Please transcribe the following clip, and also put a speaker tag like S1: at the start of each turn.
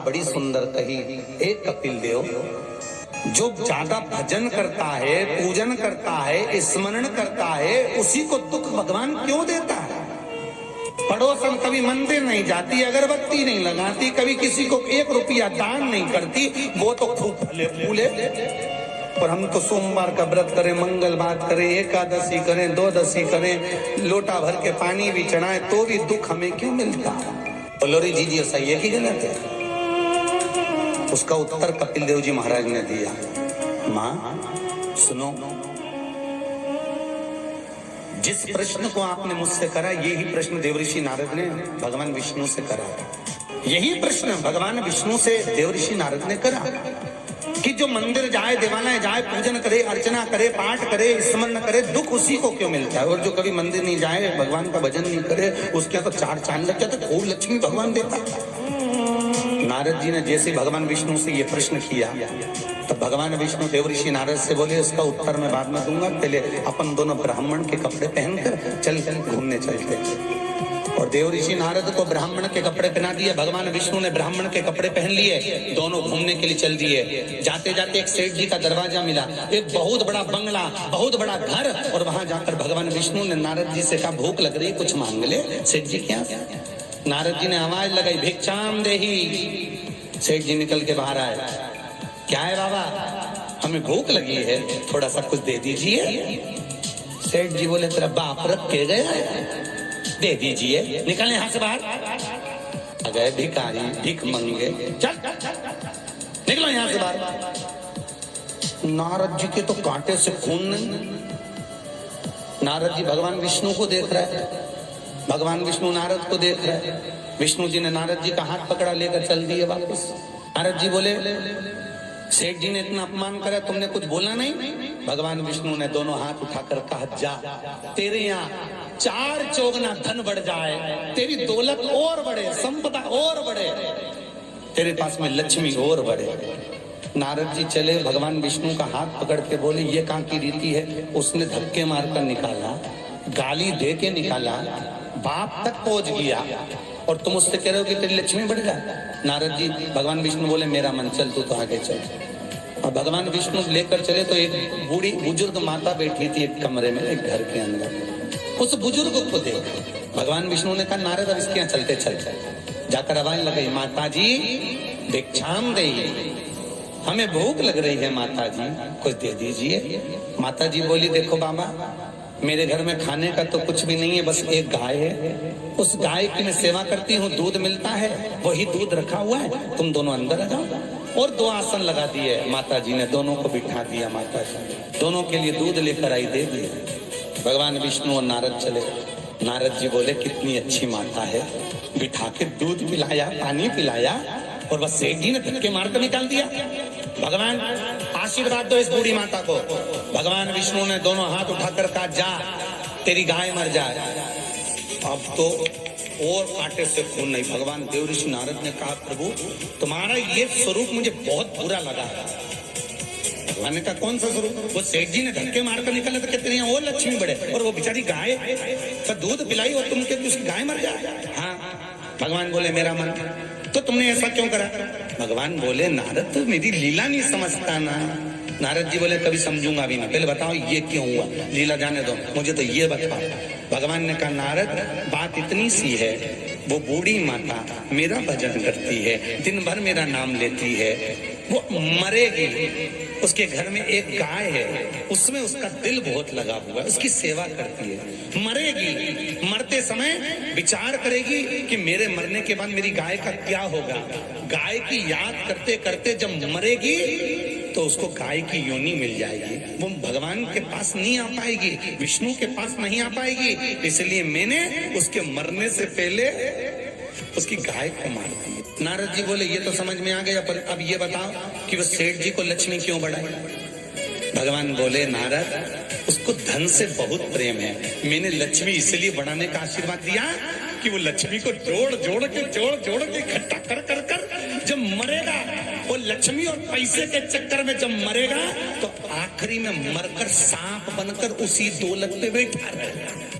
S1: बड़ी सुंदर कही। एक कपिल देव, जो ज्यादा भजन करता है, पूजन करता है, स्मरण करता है, उसी को दुख भगवान क्यों देता है? पड़ोसन कभी मंदिर नहीं जाती, अगरबत्ती नहीं लगाती, कभी किसी को 1 रुपया दान नहीं करती, वो तो खूब फले फूले। और हम तो सोमवार का व्रत करें, मंगलवार करें, एकादशी करें, द्वादशी करें, लोटा भर के पानी भी चढ़ाए, तो भी दुख हमें क्यों मिलता? बोलोरी जी जी सही है कि गलत है? उसका उत्तर कपिल देव जी महाराज ने दिया। मां सुनो, जिस प्रश्न को आपने मुझसे करा, यही प्रश्न देवऋषि नारद ने भगवान विष्णु से करा। यही प्रश्न भगवान विष्णु से देवऋषि नारद ने करा कि जो मंदिर जाए, देवालय जाए, पूजन करे, अर्चना करे, पाठ करे, स्मरण करे, दुख उसी को क्यों मिलता है? और जो कभी मंदिर नहीं जाए, भगवान का भजन नहीं करे, उसके तो 4 चांद लग जाते, खूब लक्ष्मी भगवान देता। नारद जी ने जैसे भगवान विष्णु से ये प्रश्न किया, तो भगवान विष्णु देवऋषि नारद से बोले, इसका उत्तर मैं बाद में दूंगा, पहले अपन दोनों ब्राह्मण के कपड़े पहनकर चल घूमने चलते। और देवऋषि नारद को ब्राह्मण के कपड़े पहना दिए, भगवान विष्णु ने ब्राह्मण के कपड़े पहन लिए, दोनों घूमने के लिए चल दिए। जाते जाते एक सेठ जी का दरवाजा मिला, एक बहुत बड़ा बंगला, बहुत बड़ा घर, और वहां जाकर भगवान विष्णु ने नारद जी से कहा, भूख लग रही, कुछ मांग ले। सेठ जी क्या? नारद जी ने आवाज लगाई, भिक्षाम देही। सेठ जी निकल के बाहर आए, क्या है बाबा? हमें भूख लगी है, थोड़ा सा कुछ दे दीजिए। सेठ जी बोले, तेरा बाप रख के गया है, दे दीजिए। निकलने यहां से बाहर। आ गए भिखारी, भीख मंगे, चल निकलो यहां से बाहर। नारद जी के तो कांटे से खून नहीं। नारद जी भगवान विष्णु को देख रहे हैं, भगवान विष्णु नारद को देख रहे हैं। विष्णु जी ने नारद जी का हाथ पकड़ा, लेकर चल दिए वापस। नारद जी बोले, सेठ जी ने इतना अपमान करा, तुमने कुछ बोला नहीं? भगवान विष्णु ने दोनों हाथ उठाकर कहा, जा, तेरे यहाँ 4 चौगुना धन बढ़ जाए, तेरी दौलत और बढ़े, संपदा और बढ़े, तेरे पास में लक्ष्मी और बढ़े। नारद जी चले, भगवान विष्णु का हाथ पकड़ के बोले, ये कहाँ की रीति है? उसने धक्के मारकर निकाला, गाली दे के निकाला, बाप तक पहुंच गया, और तुम उससे कह रहे हो कि तेरी लक्ष्मी बढ़ जाए। नारद जी, भगवान विष्णु बोले, मेरा मन, चल तू तो आगे चल। और भगवान विष्णु लेकर चले तो एक बूढ़ी बुजुर्ग माता बैठी थी एक कमरे में, एक घर के अंदर। उस बुजुर्ग को देख भगवान विष्णु ने कहा, नारद अब इसके यहाँ चलते चलते। जाकर आवाज लगाई, माता जी भिक्षाम देइए, हमें भूख लग रही है माता जी, कुछ दे दीजिए। माता जी बोली, देखो बाबा, मेरे घर में खाने का तो कुछ भी नहीं है, बस एक गाय है, उस गाय की मैं सेवा करती हूँ, दूध मिलता है, वही दूध रखा हुआ है, तुम दोनों अंदर आ जाओ। और 2 आसन लगा दिए माता जी ने, दोनों को बिठा दिया। माता जी दोनों के लिए दूध लेकर आई, दे दिया। भगवान विष्णु और नारद चले। नारद जी बोले, कितनी अच्छी माता है, बिठा के दूध पिलाया, पानी पिलाया, और बस सेठ जी ने धक्के मारकर निकाल दिया। भगवान आशीर्वाद दो इस बूढ़ी माता को। भगवान विष्णु ने दोनों हाथ उठाकर कहा, जा, तेरी गाय मर जाए। अब तो और कांटे से खून नहीं। भगवान देवऋषि नारद ने कहा, प्रभु तुम्हारा ये स्वरूप मुझे बहुत बुरा लगा। भगवान ने कहा, कौन सा स्वरूप? वो सेठ जी ने धक्के मारकर निकले तो कहते हैं और लक्ष्मी बढ़े, और वो बेचारी गाय का दूध पिलाई और तुम कहते उसकी गाय मर जाए। हाँ, भगवान बोले, मेरा मन, तो तुमने ऐसा क्यों करा? भगवान बोले, नारद तो मेरी लीला नहीं समझता ना। नारद जी बोले, कभी समझूंगा भी नहीं, पहले बताओ ये क्यों हुआ, लीला जाने दो, मुझे तो ये बताओ। भगवान ने कहा, नारद बात इतनी सी है, वो बूढ़ी माता मेरा भजन करती है, दिन भर मेरा नाम लेती है, वो मरेगी, उसके घर में एक गाय है, उसमें उसका दिल बहुत लगा हुआ है, उसकी सेवा करती है, मरेगी, मरते समय विचार करेगी कि मेरे मरने के बाद मेरी गाय का क्या होगा। गाय की याद करते करते जब मरेगी तो उसको गाय की योनि मिल जाएगी, वो भगवान के पास नहीं आ पाएगी, विष्णु के पास नहीं आ पाएगी, इसलिए मैंने उसके मरने से पहले उसकी गाय को मार दी। नारद जी बोले, ये तो समझ में आ गया, पर अब ये बताओ कि वो सेठ जी को लक्ष्मी क्यों बढ़ाई? भगवान बोले, नारद उसको धन से बहुत प्रेम है, मैंने लक्ष्मी इसलिए बढ़ाने का आशीर्वाद दिया कि वो लक्ष्मी को जोड़ जोड़ के इकट्ठा कर कर कर जब मरेगा, वो लक्ष्मी और पैसे के चक्कर में जब मरेगा तो आखिरी में मरकर सांप बनकर उसी दौलत पे बैठा रहेगा।